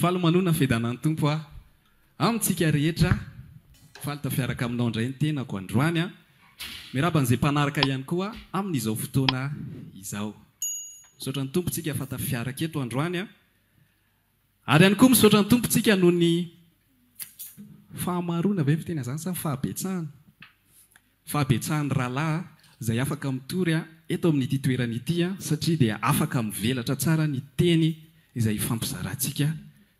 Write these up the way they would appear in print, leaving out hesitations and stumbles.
Faly manona fedanan'ny tompo a. Amintsika rehetra faly tafiaraka aminao indray ny tenako androany a. Miraba an'izay mpanaraka ihany koa amin'izao fotoana izao. Misaotra ny tompontsika fa tafiaraka eto androany a. Ary ihany koa misaotra ny tompontsika noho ny fahamarona ve fitena zany sa fahabetsahana. Fahabetsahany rahalahy izay afaka mitory a eto amin'ity toerana ity a, satria dia afaka mivelatra tsara ny teny izay fampizarantsika.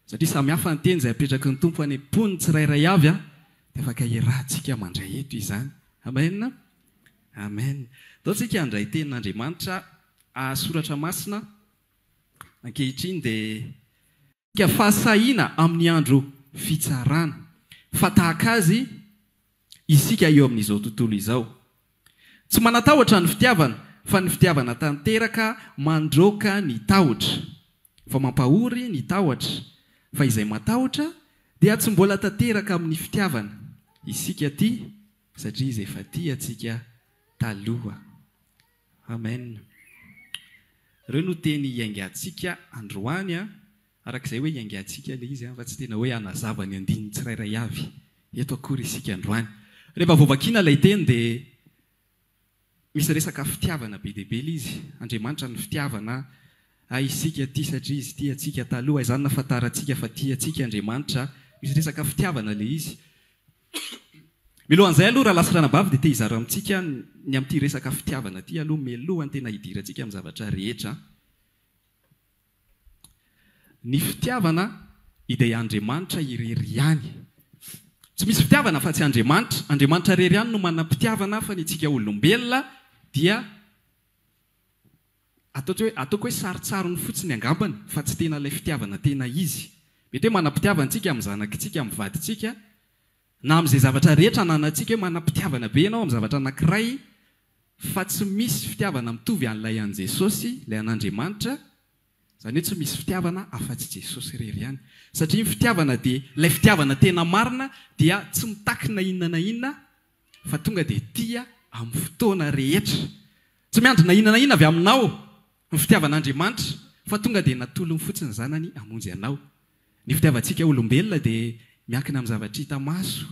Satria samy hafa ny teny izay apetraky ny tompo any am-pony tsirairay avy a, dia afaka iarahantsika mandray eto izany. Amen. Amen. Ataontsika handray tenin'Andriamanitra soratra masina ankehitriny dia fahasahiana amin'ny andro fitsarana. Fa tahaka azy isika eo amin'izao tontolo izao. Tsy manatahotra ny fitiavana, fa ny fitiavana tanteraka mandroaka ny tahotra. Fa mampahory ny tahotra. Fa izay matahotra dia tsy mbola tanteraka amin'ny fitiavana. Isika ty, satria izay efa ty atsika taloha. Amen. Ireo no teny iangatsika androany a. Arak'izay hoe iangatsika le izy fa tsy tena hoe anazava ny andininy tsirairay avy. Eto akory isika androany. Rehefa voavakiana ilay teny dia misy resaka fitiavana be dia be ilay izy. Andriamanitra ny fitiavana isika ty satria izy ty atsika taloha. Izany nafantarantsika fa ty atsika Andriamanitra. Misy resaka fitiavana ilay izy. Milohan'izay aloha raha lasa ranabavy dia te hizara amintsika ny amin'ity resaka fitiavana ty aloha milohany tena hidirantsika amin'ny zavatra rehetra. Ny fitiavana dia Andriamanitra irery ihany. Tsy misy fitiavana fa tsy Andriamanitra. Andriamanitra irery ihany no manam-pitiavana, fa ny antsika olombelona dia ataoko hoe saritsarony fotsiny angambany, fa tsy tena ilay fitiavana tena izy. Mety hoe manam-pitiavantsika amin'ny zanakitsika, amin'ny vaditsika, na amin'izay zavatra rehetra nanantsika hoe manam-pitiavana be ianao amin'ny zavatra anankiray, fa tsy misy fitiavana mitovy an'ilay an'i Jesosy, ilay an'Andriamanitra. Izany hoe tsy misy fitiavana afa-tsy Jesosy irery ihany. Satria ny fitiavana dia ilay fitiavana tena marina dia tsy mitakina inona na inona, fa tonga dia tia amin'ny fotoana rehetra. Tsy miandry na inona na inona avy aminao ny fitiavan'Andriamanitra, fa tonga dia natolony fotsiny zanany hamonjy anao. Ny fitiavantsika olombelona dia miankina amin'ny zavatra hita maso,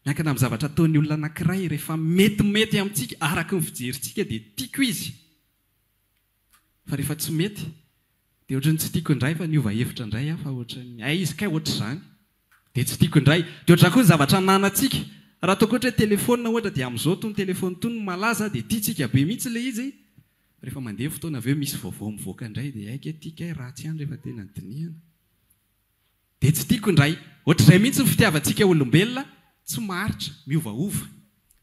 miankina amin'ny zavatra ataon'ny olona anankiray rehefa metimety amintsika araka ny fijerintsika dia tiako izy. Fa rehefa tsy mety dia ohatrany tsy tiako indray fa niova hevitra indray fa ohatrany izy kay ohatr' izany dia tsy tiako indray. Dia ohatrany koa ny zavatra nanantsika. Raha ataoko ohatra hoe telefona ohatra dia amin'izao tony telefona tony malaza dia tiantsika be mihitsy ilay izy. Rehefa mandeha fotoana avy eo misy vaovao mivoaka indray dia aika tiaka ratsy ihany rehefa tena dinihana. Dia tsy tiako indray. Ohatr'izay mihitsy ny fitiavantsika olombelona, tsy maharitra, miovaova.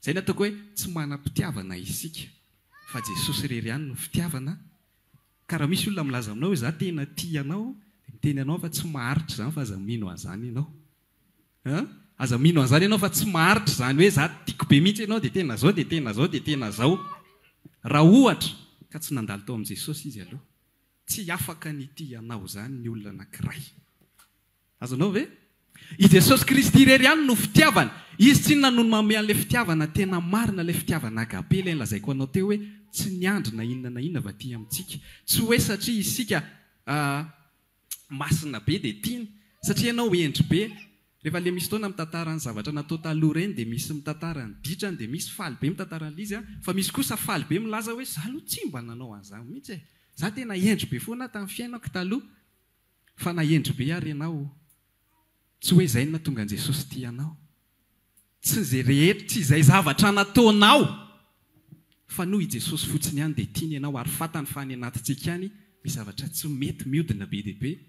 Izay ny ataoko hoe tsy manam-pitiavana isika, fa Jesosy irery ihany no fitiavana. Ka raha misy olona milaza aminao hoe za tena tia anao, dia miteny anao fa tsy maharitra izany fa aza mino an'izany ianao. Aza mino an'izany ianao fa tsy maharitra izany hoe za tiako be mihitsy ianao dia tena zao, dia tena zao, dia tena zao. Raha ohatra ka tsy nandalo tao amin'i Jesosy izy aloha, tsy afaka ny tia anao izany ny olona anankiray. Azonao ve? I Jesosy Kristy irery ihany no fitiavana. Izy tsy inona no manome an'ilay fitiavana tena marina, ilay fitiavana agape ilay nolazaiko anao teo hoe tsy niandry na inona na inona vaty amintsika. Tsy hoe satria isika masina be dia tiany, satria ianao endry be. Rehefa ilay misy fotoana mitantara ny zavatra natao taloha ireny dia misy mitantara ny ditrany, dia misy faly be mitantara an'ilay izy, fa misy kosa faly be milaza hoe za aloha tsy mba nanao an'izany mihitsy e. Za tena endry be foana tamin'ny fiainako taloha, fa na endry be ary ianao. Tsy hoe izay no nahatonga an'i Jesosy tianao. Tsy izay rehetra, tsy izay zavatra nataonao, fa noho i Jesosy fotsiny ihany dia tiany ianao ary fantany fa any anatintsika ihany misy zavatra tsy mety mihodina be dia be,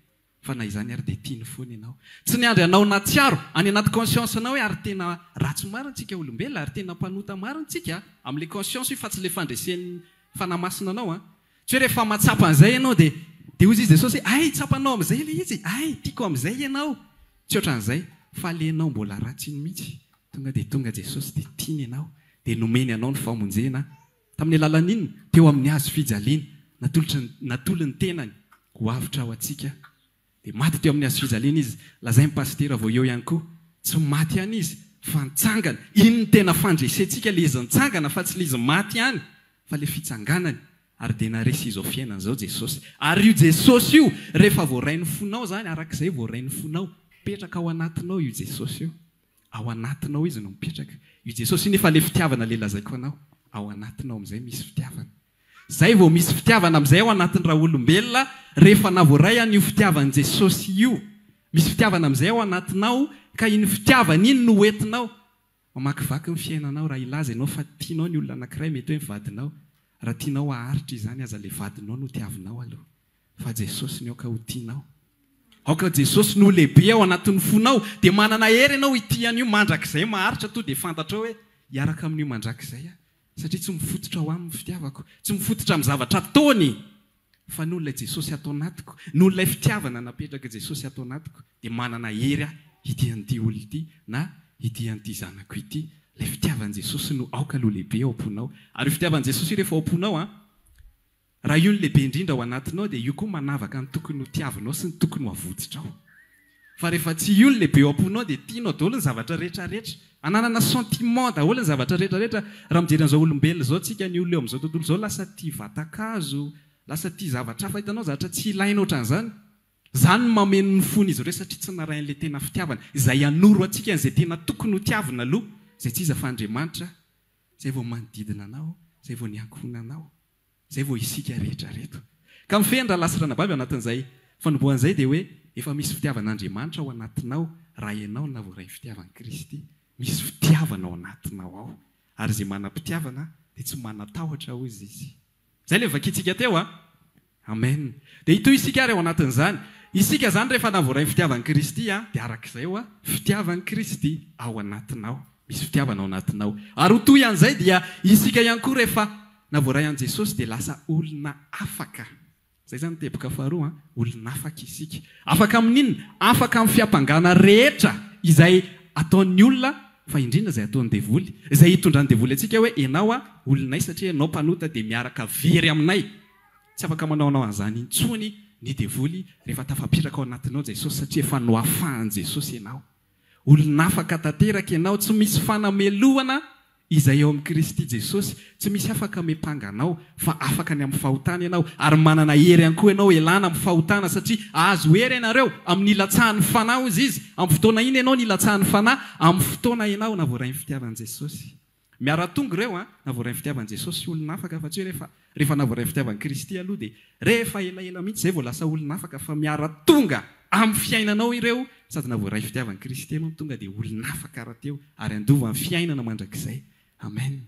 fa na izany ary dia tiany foana ianao. Tsy niandry anao natsiaro any anaty conscience anao hoe ary tena ratsy marina tsika olombelona, ary tena mpanota marina tsika amin'ilay conscience fa tsy ilay fandresen'ny fanamasina anao. Tsy hoe rehefa matsapa an'izay ianao dia hozy izy Jesosy hoe ay tsapanao amin'izay ilay izy, ay tiako amin'izay ianao. Tsy ohatran'izay, fa alenao mbola ratsy iny mihitsy. Tonga Jesosy dia tiany ianao, dia nomeny anao ny famonjena. Tamin'ny alalan'iny teo amin'ny hazo fijaliana, natolo ny tenany ho avitra ao antsika. Dia maty teo amin'ny hazo fijaliana izy. Lazain'ny pastera vao eo ihany koa, tsy maty ihany izy, fa nitsangana. Iny ny tena fandresentsika ilay izy nitsangana, fa tsy ilay izy maty ihany, fa ilay fitsanganany. ary dia naresy izao fiainana izao Jesosy. Ary io Jesosy io rehefa voarain'ny fonao zany arak'izay voarain'ny fonao mipetraka ao anatinao io Jesosy io. Ao anatinao izy no mipetraka. Io Jesosy nefa le fitiavana le lazaiko anao. Ao anatinao amin'izay misy fitiavana. Zay vao misy fitiavana amin'izay ao anatin'ny raha olombelona rehefa navoray an'io fitiavan'i Jesosy io. Misy fitiavana amin'izay ao anatinao ka iny fitiavana iny no entinao. Mamakivaky ny fiainanao raha ilaza ianao fa tianao ny olona anankiray mety hoe mivadinao. Raha tianao haharitra izany aza le vadinao no tiavinao aloha. Fa Jesosy ny aoka ho tianao. Aoka Jesosy no lehibe ao anatin'ny fonao dia manana hery ianao itian'io mandrakizay maharitra to dia fantatrao hoe hiaraka amin'io mandrakizay satria tsy mifototra ao amin'ny fitiavako, tsy mifototra amin'ny zavatra ataony fa noho ilay Jesosy atao anatiko, noho ilay fitiavana napetraka Jesosy atao anatiko dia manana hery ity an'ity olo ity na ity an'ity zanako ity. Ilay fitiavan'i Jesosy no aoka aloha lehibe ao am-ponao. Ary fitiavan'i Jesosy rehefa ao am-ponao raha io ny lehibe indrindra ao anatinao dia io koa manavaka ny tokony ho tiavinao sy ny tokony ho avoditrao. Fa rehefa tsy io ny lehibe ao am-ponao dia tianao daholo ny zavatra rehetrarehetra. Ananana sentiment daholo ny zavatra rehetrarehetra. Raha mijery an'izao olombelona izao tsika ny olona eo amin'izao tontolo izao lasa tia vatankazo, lasa tia zavatra hafa hitanao zavatra tsy ilaina ohatran'izany. Zany no mameno ny fon'izy ireo satria tsy narain'ilay tena fitiavana izay hanoro antsika an'izay tena tokony ho tiavina aloha izay tsy iza fa Andriamanitra izay vao manodidina anao, izay vao niankona anao, izay vao isika rehetra reto. Ka mifehindra lasirana baby anatin'izay fanombohan'izay dia hoe efa misy fitiavan'Andriamanitra ao anatinao raha ianao na voaray fitiavan'i Kristy. Misy fitiavana ao anatinao ao. Ary izay manam-pitiavana dia tsy manatahotra hozy izy. Izay ilay vakintsika teo Amen. Dia ito isika ary ao anatin'izany. Isika zany rehefa navoaray fitiavan'i Kristy dia arak'izay fitiavan'i Kristy ao anatinao. Misy fitiavana ao anatinao. Ary ho toy an'izay dia isika ihany koa rehefa navoaray an'i Jesosy dia lasa olona afaka. Zay zany teboka faharoa olona afaka isika. Afaka amin'inona? Afaka amin'ny fiampangana rehetra izay ataon'ny olona fa indrindra izay ataon'ny devoly. Izay hitondrany devoly antsika hoe ianao olonay satria ianao mpanota dia miaraka very aminay. Tsy afaka manaonao an'izany intsony ny devoly rehefa tafapetraka ao anatinao Jesosy satria efa noafahan'i Jesosy ianao. Olona afaka tanteraka ianao, tsy misy fanamelohana izay eo amin'ny Kristy Jesosy, tsy misy afaka mepanganao fa afaka ny amin'ny fahotana ianao ary manana hery ihany koa ianao elana amin'ny fahotana satria azo hery ianareo amin'ny ilatsahan'ny fanahy hozy izy. Amin'ny fotoana iny ianao nilatsahan'ny fanahy, amin'ny fotoana ianao navoaray ny fitiavan'i Jesosy. Miara-tonga ireo navoaray ny fitiavan'i Jesosy olona afaka fa tsy hoe rehefa navoaray ny fitiavan'i Kristy aloha dia rehefa elaela mihitsy izay vao lasa olona afaka fa miara-tonga amin'ny fiainanao ireo sady navoaray fitiavan'i Kristy ianao tonga dia olona afaka raha teo ary andova amin'ny fiainana mandrakizay. Amen.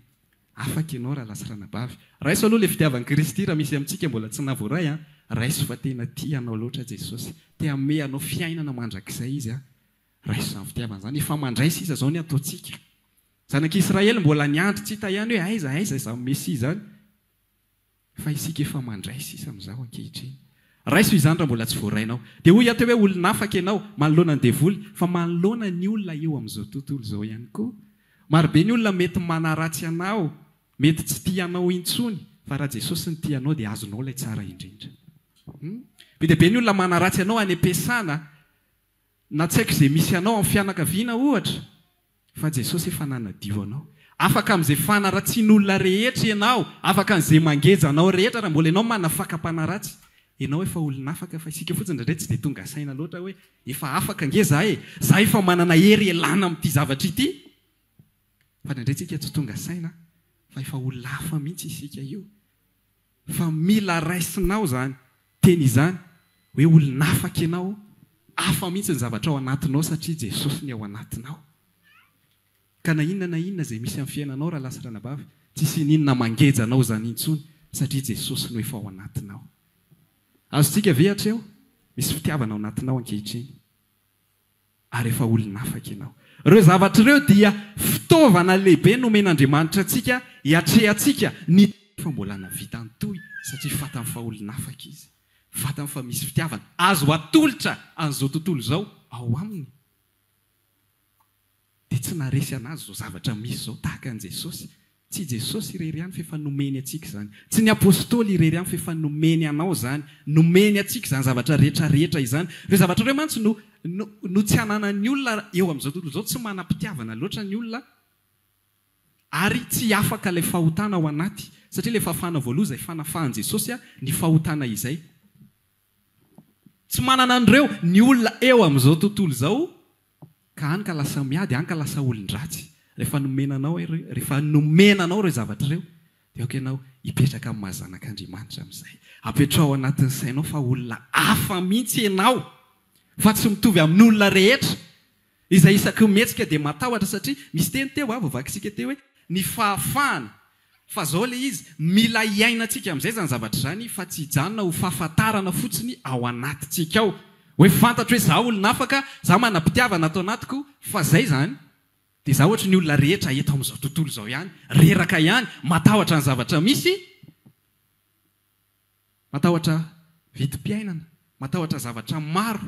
Afaka ianao raha lasirana bavy. Raiso aloha ilay fitiavan'i Kristy raha misy amintsika mbola tsy navoaray raiso fa tena tianao loatra Jesosy. Te hame anao fiainana mandrakizay izy raiso amin'ny fitiavana izany. Efa mandraisa izy izao ny ataontsika. Zanak'Israely mbola niandry tsy hita ihany hoe aiza izao Mesia izany. Fa isika efa mandraisa isa amin'izao ankehitriny. Raiso izany raha mbola tsy voarainao. Dia hoy ato hoe olona afaka ianao manoloana ny devoly fa manoloana ny olona eo amin'izao tontolo izao ihany koa. Marobe ny olona mety manaratsy anao, mety tsy tianao intsony, fa raha Jesosy ny tianao dia azonao ilay tsara indrindra. Be dia be ny olona manaratsy anao any am-piasana, na tsy haiko izay misy anao amin'ny fianakaviana ohatra, fa Jesosy efa nanadio anao. Afaka amin'izay fanaratsian'olona rehetra ianao, afaka amin'izay mangeja anao rehetra raha mbola ianao manafaka mpanaratsy. Ianao efa olona afaka fa isika fotsiny indray tsy dia tonga saina loatra hoe efa afaka nge zaho efa manana hery elana amin'ity zavatra ity. Fa indray tsika tsy tonga saina fa efa olona hafa mihitsy isika io. Fa mila raisinao zany, teny izany hoe olona afaka ianao, hafa mihitsy ny zavatra ao anatinao satria Jesosy ny ao anatinao. Ka na inona izay misy amin'ny fiainanao raha lasirana bavy, tsisy ninona mangeja anao zany intsony satria Jesosy no efa ao anatinao. Azontsika ve hatreo? Misy fitiavana ao anatinao ankehitriny. Ary efa olona afaka ianao. Ireo zavatra ireo dia fitaovana lehibe nomen'Andriamanitra antsika hiatrehantsika ny fa mbola navita antoy satria fatany fa olona afaka izy. Fatany fa misy fitiavana. Azo atolotra an'izao tontolo izao ao aminy. Dia tsy naresy anazy izao zavatra misy izao tahaka an'i Jesosy. Tsy Jesosy irery ihany fa efa nomeny antsika izany. Tsy ny apôstôly irery ihany fa efa nomeny anao izany. Nomeny antsika izany zavatra rehetrarehetra izany. Ireo zavatra ireo mantsy no tsy hananan'ny olona eo amin'izao tontolo izao tsy manam-pitiavana loatra ny olona. Ary tsy afaka ilay fahotana ao anaty satria ilay fahafahana voaloha izay fanafahan Jesosy ny fahotana izay. Tsy manana an'ireo ny olona eo amin'izao tontolo izao ka hany ka lasa miady, hany ka lasa olon-dratsy. Rehefa nomenanao ireo zavatra ireo dia ianao hipetraka amin'ny mahazanak'Andriamanitra amin'izay. Apetrao ao anatin'ny sainao fa olona hafa mihitsy ianao, fa tsy mitovy amin'ny olona rehetra izay isaky mihetsika dia matahotra satria misy teny teo vakisika teo hoe ny fahafahana. Fa zao ilay izy mila iainantsika amin'izay zany zavatra izany fa tsy hijanona ho fahafantarana fotsiny ao anatintsika ao. Hoe fantatra hoe zaho olona afaka, zaho manam-pitiavana atao anatiko, fa zay zany dia zaho ohatra ny olona rehetra eto amin'izao tontolo izao ihany, reraka ihany, matahotra ny zavatra misy, matahotra vidim-piainana, matahotra zavatra maro.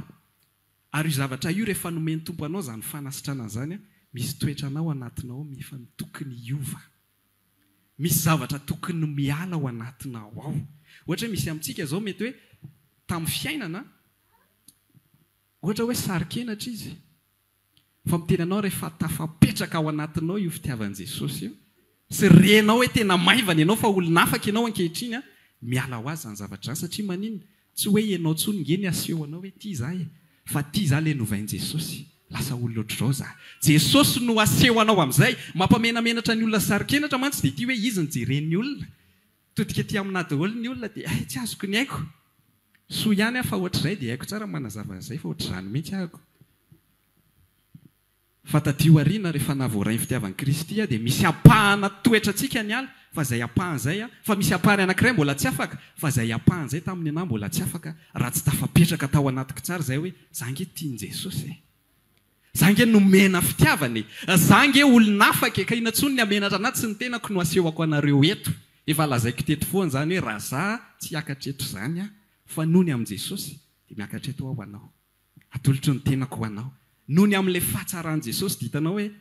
Ary io zavatra io rehefa nomeny tompo anao zany fanasitrana izany, misy toetra anao anatinao efa tokony hiova. Misy zavatra tokony miala ao anatinao ao. Ohatra hoe misy amintsika izao mety hoe tamin'ny fiainana, ohatra hoe sarikenatra izy, fa miteny anao rehefa tafapetraka ao anatinao io fitiavan'i Jesosy io, sy renao hoe tena maivana ianao fa olona afaka ianao ankehitriny, miala ho azy zany zavatra zany satria manino? Tsy hoe ianao tsony ngeny aseho anao hoe ity izahay, fa ity izaho ilay novain'i Jesosy. Lasa olona ohatr'izao za. Jesosy no aseho anao amin'izay, mampamenamenatra ny olona sarikenatra mantsy dia ity hoe izy ny jeren'ny olona. Todika ety amina daholo ny olona dia tsy azoko ny haiko. Soa ihany aho fa ohatr'izay dia haiko tsara manazava an'izay fa ohatr'izany mihitsy ahako. Fa taty aoriana rehefa nahavoaray ny fitiavan'i Kristy dia misy apahana toetrantsika ny ala, fa izay apahana izay fa misy apahany anankiray mbola tsy afaka, fa izay apahana izay tamin'ny anahy mbola tsy afaka raha tsy tafapetraka tao anatiko tsara izay hoe zange tiany Jesosy. Zange nomena fitiavany, zange olona afaka ka ina tsony ny amenatra anaty sy ny tenako no asehoko anareo eto. Efa lazaiko teto foana zany hoe raha za tsy hiakatra eto zany fa noho ny amin'i Jesosy dia miakatra eto ao anao. Atolotro ny tenako ho anao. Noho ny amin'ilay fahatsarany Jesosy dia hitanao hoe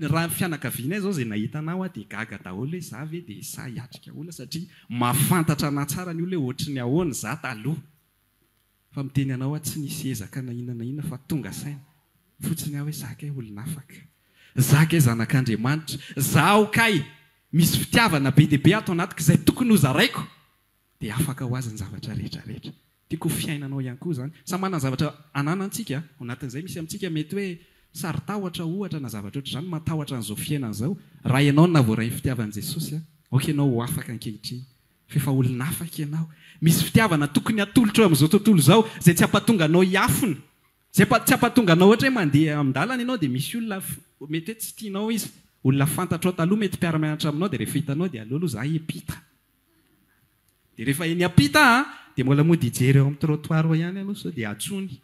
raha fianakaviana izao izay nahitanao dia gaga daholo hoe za ve dia za hiatrika olona satria mahafantatra anahy tsara ny olona hoe ohatry ny ahoana za taloha. Fa miteny anao tsy nisy ezaka na inona fa tonga saina. Fotsiny aho hoe zakay olona afaka, zakay zanak'Andriamanitra, zaho kay misy fitiavana be dia be ato anatiko izay tokony ho zaraiko dia afaka ho azy ny zavatra rehetrarehetra. Tiako fiainanao ihany koa zany. Samy manana zavatra ananantsika, ao anatin'izay misy amintsika mety hoe saritahotra ohatra na zavatra ohatr'izany matahotra an'izao fiainana izao. Raha ianao nahavoaray ny fitiavan'i Jesosy, ianao ho afaka ankehitriny. Fa olona afaka ianao. Misy fitiavana tokony atolotra amin'izao tontolo izao izay tsy hampatonga anao hiafina. Tsy hampatonga anao ohatra hoe mandeha amin'ny-dalana ianao dia misy olona mety hoe tsy tianao izy. Olona fantatrao taloha mety mpiara-mianatra aminao dia rehefa hitanao dia aleo aloha za hiampita. Dia rehefa eny ampita dia mbola mody hijery eo amin'ny trottoir ihany aloha sao dia atsony.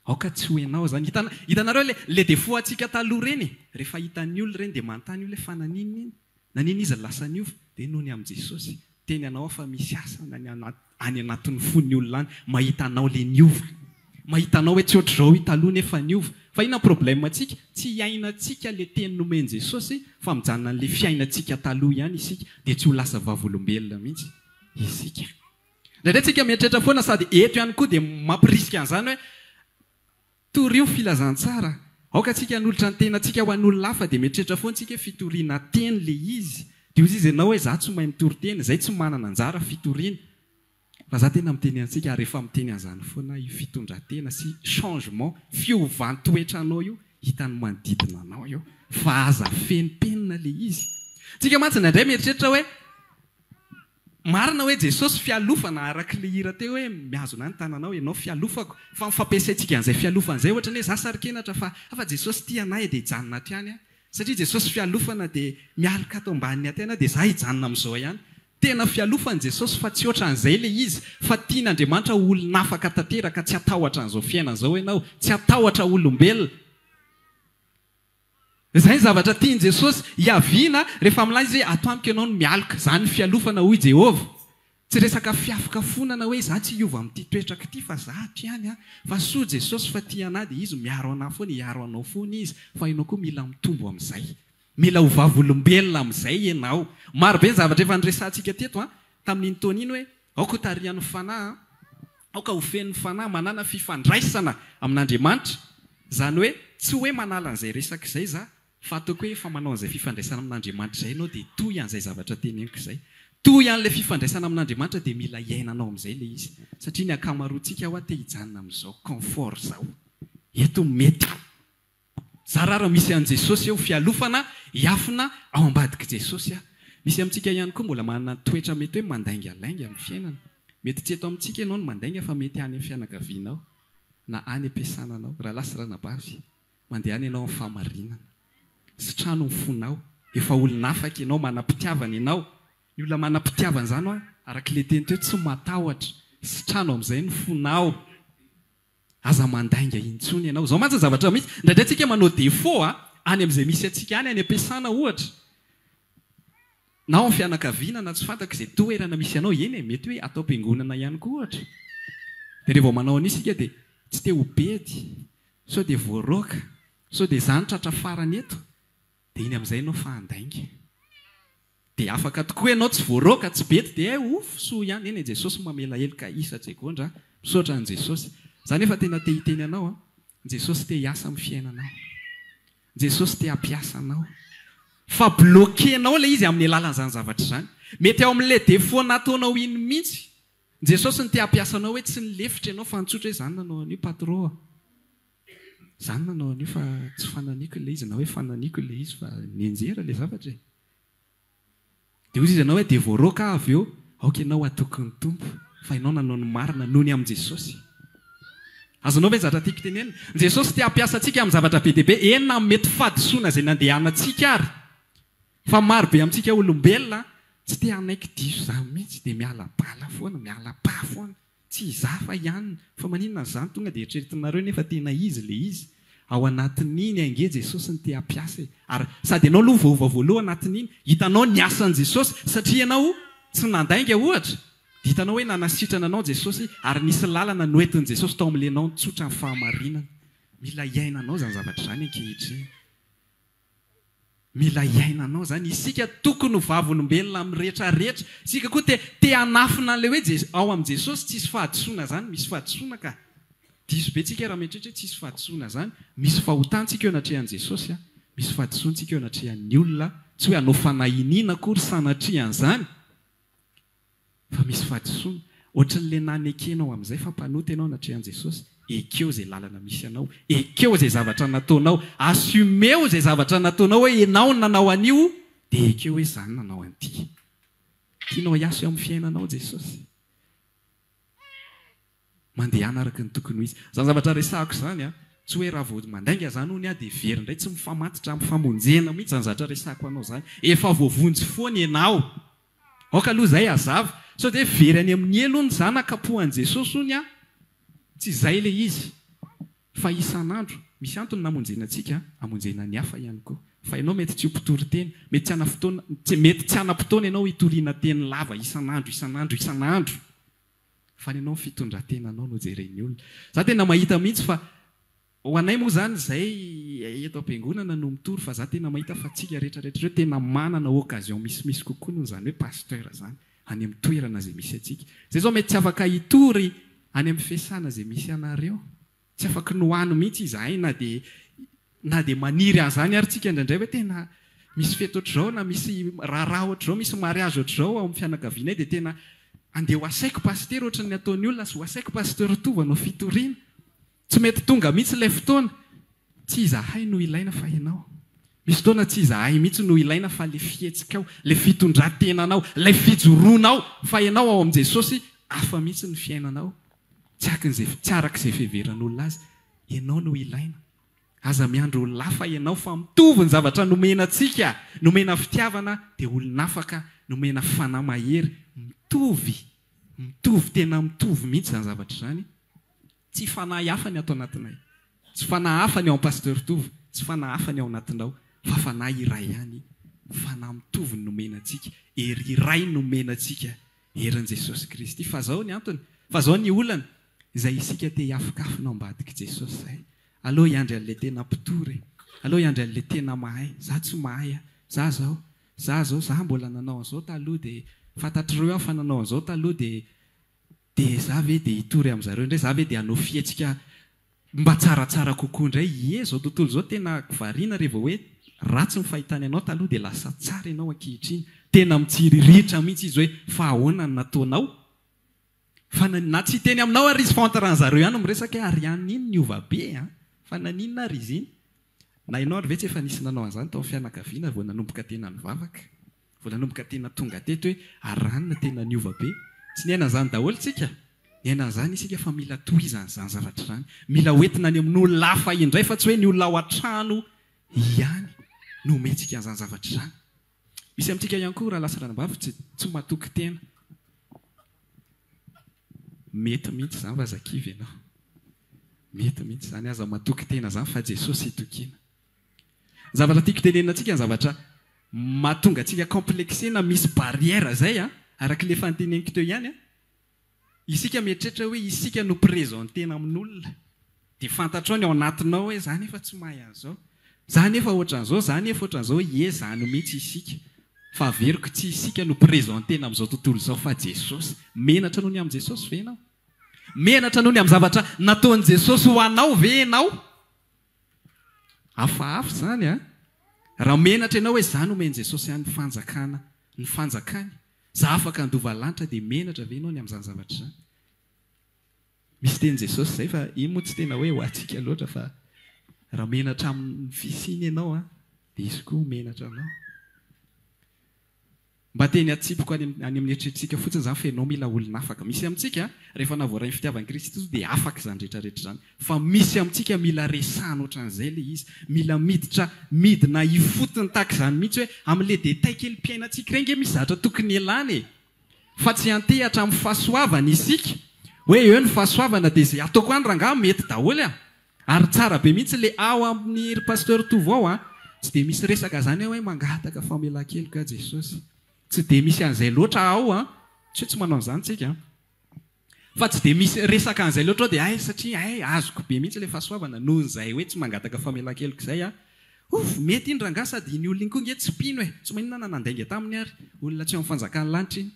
Aoka tsy ho ianao zany. Hitanareo le défaut antsika taloha reny. Rehefa hitan'ny olona reny dia manontany olona fa nanino iny? Nanino izy lasa niova? Dia noho ny amin'i Jesosy. Teny anao fa misy asa any anatin'ny fon'ny olona any. Mahita anao le niova. Mahita anao hoe tsy ohatr'izao taloha nefa niova. Fa inona problème antsika? Tsy iainantsika le teny nomeny Jesosy fa mijanona an'le fiainantsika taloha ihany isika dia tsy ho lasa vavolombelona mihitsy isika. Ndraindray tsika mieritreritra foana sady eto ihany koa dia mampirisika an'izany hoe torio filazantsara. Aoka tsika hanolotra ny tenantsika ho an'olona hafa dia mieritreritra foana tsika fitoriana teny le izy. Dia ozy izy ianao hoe za tsy mahay mitory teny, izay tsy manana anjara fitoriana. Fa za tena miteny antsika rehefa miteny an'izany foana io fitondran-tena sy changement fiovantoetra anao io hitany manodidina anao io fa aza fenimpenina le izy. Tsika mantsy indray mieritreritra hoe marina hoe Jesosy fialofana araka le hira teo hoe mihazona ny tananao ianao fialofako. Fa mifampiasaintsika an'izay fialofan'izay ohatra hoe za sarikenatra fa Jesosy tia anay dia hijanona aty ihany. Satria Jesosy fialofana dia mialika ato ambaniny aty ihany dia za hijanona amin'izao ihany. Tena fialofan'i Jesosy fa tsy ohatran'izay le izy fa tian'Andriamanitra olona afaka tanteraka tsy hatahotra an'izao fiainana izao ianao, tsy hatahotra olombelona. Izay ny zavatra tian'i Jesosy hiaviana rehefa milaza izy hoe ato amiko ianao no mialika, izany fialofana hoy Jehovah. Tsy resaka fiafokafonana hoe za tsy hiova amin'ity toetraka ity fa za ato ihany fa soa Jesosy fa tia anahy dia izy miaro anahy foana, hiaro anao foana izy fa ianao koa mila mitombo amin'izay. Mila ho vavolombelona amin'izay ianao. Maro be ny zavatra efa niresantsika teto tamin'iny taona iny hoe aoka ho tarihan'ny fanahy, aoka ho fen'ny fanahy manana fifandraisana amin'Andriamanitra. Izany hoe tsy hoe manala an'izay resaka izay za fa ataoko hoe fa manao an'izay fifandraisana amin'Andriamanitra izay ianao dia toy an'izay zavatra teneniko izay. Toy an'ilay fifandraisana amin'Andriamanitra dia mila iainanao amin'izay ilay izy. Satria ny ankamaroantsika ho te hijanona amin'izao confort izao. Eto mety. Za raha misy an' Jesosy eo fialofana, hiafina ao ambadika Jesosy. Misy amintsika ihany koa mbola manana toetra mety hoe mandaingalainga amin'ny fiainana. Mety tsy eto amintsika ianao no mandainga fa mety any amin'ny fianakavianao na any am-piasananao. Raha lasy ranabavy, mandeha any ianao amin'ny famarinana. Sy trano mifonao, efa olona afaka ianao, manam-pitiavana ianao. Ny olona manam-pitiavana izany arak'ilay teny teo tsy matahotra, sy trano amin'izay ny fonao. Aza mandainga intsony ianao. Zao mantsy zavatra misy. Indraindray tsika manao défaut any amin'izay misy atsika any am-piasana ohatra. Na ao amin'ny fianakaviana na tsy fantako izay toerana misy anao eny mety hoe atao am-piangonana ihany koa ohatra. Dia rehefa manao an'io isika dia tsy te ho bedy, sao dia voaroaka, sao dia izany tratra farany eto, dia iny amin'izay ianao fa handainga. Dia afaka tokoa ianao tsy voaroaka, tsy bedy dia soa ihany. Eny Jesosy mamela helika isatra gondra, misaotra an' Jesosy. Izany efa tena te hiteny anao Jesosy te hiasa amin'ny fiainanao. Jesosy te hampiasa anao. Fa bloquenao ilay izy amin'ny alalan'izany zavatra izany. Mety ao amin'ilay défaut nataonao iny mihitsy. Jesosy ny te hampiasa anao hoe tsy nilefitra ianao fa nitsotra hoe izany nanao an'io patron. Izany nanao an'io fa tsy fananiko ilay izy na hoe fananiko ilay izy fa nianjera ilay zavatra. Dia hoy izy ianao hoe dia voaroaka avy eo, aoka ianao atoky ny tompo fa ianao nanao ny marina noho ny amin'i Jesosy. Azonao ve zavatra tiako tenenina? Jesosy te hampiasa antsika amin'ny zavatra be dia be, enina mety fadisoana izay nandehanantsika ary. Fa maro be amintsika olombelona tsy te hanaiky diso izany mihitsy dia miala bala foana, miala pa foana. Tsy hizafa ihany. Fa maninona izany tonga dia eritreretinareo nefa tena izy ilay izy. Ao anatin'iny ange Jesosy ny te hampiasa. Ary sady ianao aloha vaova voaloha anatin'iny, hitanao ny asan'i Jesosy satria ianao tsy nandainga ohatra. Hitanao hoe nanasitrana anao Jesosy ary nisy lalana noentin'i Jesosy tao amin'ilay nitsotra ny fahamarinana. Mila iainanao izany zavatra izany ankehitriny. Mila iainanao izany. Isika tokony ho vavolombelona amin'ny rehetra rehetra. Isika koa te hanafina an'ilay hoe ao amin'i Jesosy tsisy fahadisoana izany. Misy fahadisoana ka diso be tsika raha mieritreritra hoe tsisy fahadisoana izany. Misy fahotantsika eo anatrehan'i Jesosy. Misy fahadisoantsika eo anatrehan'ny olona. Tsy hoe hanao fanahiniana akory sanatrihan'izany. Fa misy fahadisoana. Ohatran'ilay nanekenao amin'izay fa mpanoty ianao anatrehan'i Jesosy. Ekeo izay lalana misy anao. Ekeo izay zavatra nataonao. Assumeo izay zavatra nataonao hoe ianao nanao an'io dia ekeo hoe izany nanao an'ity. Tianao hiasa eo amin'ny fiainanao Jesosy. Mandehana araka ny tokony ho izy. Izany zavatra resahako izany tsy hoe raha vao mandainga izany hono dia very indray tsy mifamatitra amin'ny famonjena mihitsy izany zavatra resahako anao izany. Efa voavonjy foana ianao. Aoka aloha izay hazava. Sao dia very any amin'ny elo ny zanaka kapohan'i Jesosy hono tsy izay ilay izy. Fa isan'andro misy antony namonjena antsika, amonjena ny hafa ihany koa. Fa ianao mety tsy ho mpitory teny, mety tsy hanam-potoana ianao hitoriana teny lava isan'andro. Fa ianao fitondran-tenanao no jeren'ny olona. Za tena mahita mihitsy fa ho anay moa izany izay eto am-piangonana no mitory fa za tena mahita fa tsika rehetrarehetra hoe tena manana occasion misimisy kokoa noho izany hoe pasteur izany any amin'ny toerana izay misy atsika. Izay zao mety tsy afaka hitory any amin'ny fiasana izay misy anareo. Tsy afaka nohano mihitsy izahay na dia maniry an'izany ary tsika indraindray hoe tena misy fety ohatr'izao na misy raharaha ohatr'izao, misy mariazy ohatr'izao ao amin'ny fianakavianay dia tena andeha ho asaiko pasteur ohatran'ny ataon'ny olona sy ho asaiko pasteur tova no fitoriana. Tsy mety tonga mihitsy ilay fotoana. Tsy izahay no ilaina fa ianao. Misy fotoana tsy izahay mihitsy no ilaina fa ilay fihetsika, ilay fitondran-tenanao, ilay fijoroanao fa ianao ao amin'i Jesosy hafa mihitsy ny fiainanao. Tsy arak'izay fiheveran'olona azy. Ianao no ilaina. Aza miandro olona hafa ianao fa mitovy ny zavatra nomena antsika. Nomena fitiavana dia olona afaka, nomena fanahy mahery. Mitovy tena mitovy mihitsy izany zavatra izany. Tsy fanahy hafa ny atao anatinay. Tsy fanahy hafa ny ao pasteur Tova. Tsy fanahy hafa ny ao anatinao. Fa fanahy iray ihany. Fanahy mitovy ny nomena antsika. Hery iray nomena antsika. Herin'i Jesosy Kristy. Fa zao ny antony. Fa zao ny olana. Izay isika te hiafokafona ao ambadika Jesosy izay. Aleo hiandry an'ilay tena mpitory. Aleo hiandry an'ilay tena mahay. Za tsy mahay. Za zao mbola nanao an'izao taloha dia fantatr'ireo fa nanao an'izao taloha dia za ve dia hitory amin'izareo indray. Za ve dia hanao fihetsika mba tsaratsara kokoa indray. Zao tontolo izao tena variana rehefa hoe ratsy ny fahitany anao taloha dia lasa tsara ianao ankehitriny tena mitsiriritra mihitsy izy hoe fa ahoana ny nataonao fa na tsy teny aminao ary izy fantaran'zareo ihany miresaka hoe ary ihany iny ny ovabe a fa naninona ary izy iny na ianao ary ve tsy efa nisy nanao an'izany tao amin'ny fianakaviana vao nanomboka tena nivavaka vao nanomboka tena tonga teto hoe aranina tena ny ovabe tsy niaina an'izany daholo tsika niaina an'izany isika fa mila tohizany izany zavatra izany mila hoentina any amin'olona hafa indray fa tsy hoe ny olona ao an-trano ihany no omentsika an'izany zavatra izany misy amintsika ihany koa raha lasa ranambavy tsy matoky tena mety mihitsy izany fa zakivy ianao mety mihitsy izany aza matoky tena izany fa Jesosy itokiana zavatra tiako tenenina antsika ny zavatra mahatonga antsika komplexena misy barrière zay a arak'ilay fanteneniko teo ihany a isika mieritreritra hoe isika no présentena amin'olona dia fantatrao ny ao anatinao hoe zany efa tsy mahay an'izao zany efa ohatran'izao zany efa ohatran'izao ie zany mihitsy isika fa averiko tsy isika no présentena amin'izao tontolo izao fa Jesosy menatra noho ny amin'i Jesosy ve ianao menatra noho ny amin'ny zavatra nataon'i Jesosy ho anao ve ianao hafahafa zany a raha menatra ianao hoe zany omeny Jesosy ihany ny fanjakany za afaka andova lanitra dia menatra ve ianao ny amin'izany zavatra izany misy teny Jesosy zay fa iny moa tsy tena hoe ho antsika loatra fa raha menatra amin'ny fisiny ianao a dia izy koa menatra anao mba teny atsipoko any amin'ny eritreretintsika fotsiny izany fa ianao mila olona afaka misy amintsika rehefa navoaran'ny fitiavan'i Kristy dia afaka izany rehetrarehetra izany fa misy amintsika mila resahana ohatran'izay le izy mila midina ifotony tahaka izany mihitsy hoe amin'ilay détail kely mpiainantsika ireny nge misy zavatra tokony ialany fa tsy antehatra amin'ny fahasoavana isika hoe eo ny fahasoavana dia izay ataoko any rangaha mety daholo a ary tsara be mihitsy le ao amin'ny pasteur tovo ao a tsy dia misy resaka izany hoe mangataka famelan-keloka Jesosy tsy dia misy an'izay loatra ao a tsy manao an'izany tsika fa tsy dia misy resaka an'izay loatra ao dia ay satria ay azoko be mihitsy le fahasoavana noho n'izay hoe tsy mangataka famelan-keloka izay a mety iny rangaha sady ny olona iny koa nge tsy pino e tsy maninona nandainga taminy ary olona tsy eo amin'ny fanjakany lanitra iny